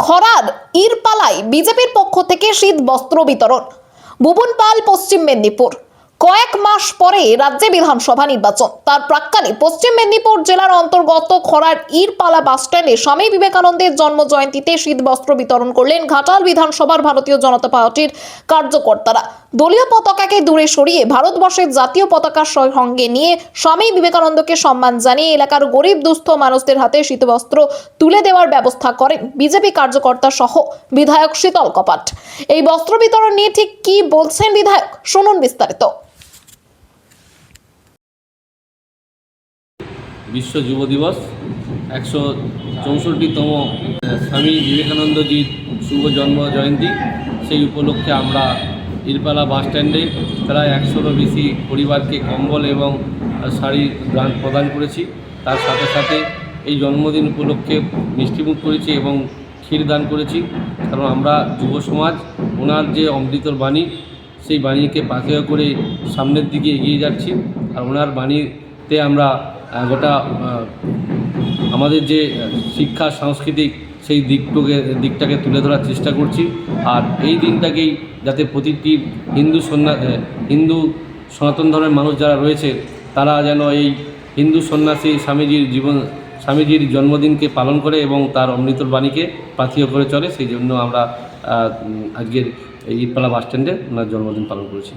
খরার ইরপালায় বিজেপির পক্ষ থেকে শীত বস্ত্র বিতরণ। ভুবন পাল, পশ্চিম মেদিনীপুর। কয়েক মাস পরে রাজ্যে বিধানসভা নির্বাচন, তার প্রাক্কালে পশ্চিম মেদিনীপুর জেলার অন্তর্গত খরার ইরপালা বাস স্ট্যান্ডে স্বামী বিবেকানন্দের জন্ম জয়ন্তীতে শীত বস্ত্র বিতরণ করলেন ঘাটাল বিধানসভার ভারতীয় জনতা পার্টির কার্যকর্তারা। দলীয় পতাকাকে দূরে সরিয়ে ভারতবর্ষের জাতীয় পতাকার সঙ্গে নিয়ে স্বামী বিবেকানন্দকে সম্মান জানিয়ে এলাকার গরিব দুস্থ মানুষদের হাতে শীতবস্ত্র তুলে দেওয়ার ব্যবস্থা করেন বিজেপি কার্যকর্তা সহ বিধায়ক শীতল কপাট। এই বস্ত্র বিতরণ নিয়ে ঠিক কি বলছেন বিধায়ক, শুনুন বিস্তারিত। বিশ্ব যুব দিবস 164তম স্বামী বিবেকানন্দজির শুভ জন্ম জয়ন্তী, সেই উপলক্ষে আমরা ইরপালা বাস স্ট্যান্ডে প্রায় 100রও বেশি পরিবারকে কম্বল এবং শাড়ি প্রদান করেছি। তার সাথে সাথে এই জন্মদিন উপলক্ষে মিষ্টিমুখ করেছি এবং ক্ষীর দান করেছি। কারণ আমরা যুব সমাজ ওনার যে অমৃতর বাণী, সেই বাণীকে পাথেয় করে সামনের দিকে এগিয়ে যাচ্ছি। আর ওনার বাণীতে আমরা গোটা আমাদের যে শিক্ষা সাংস্কৃতিক সেই দিকটাকে তুলে ধরার চেষ্টা করছি। আর এই দিনটাকেই যাতে প্রতিটি হিন্দু সনাতন ধর্মের মানুষ যারা রয়েছে তারা যেন এই হিন্দু সন্ন্যাসী স্বামীজির জন্মদিনকে পালন করে এবং তার অমৃতর বাণীকে পাথেয় করে চলে, সেই জন্য আমরা আজকের এই ইরপালা বাস স্ট্যান্ডে ওনার জন্মদিন পালন করেছি।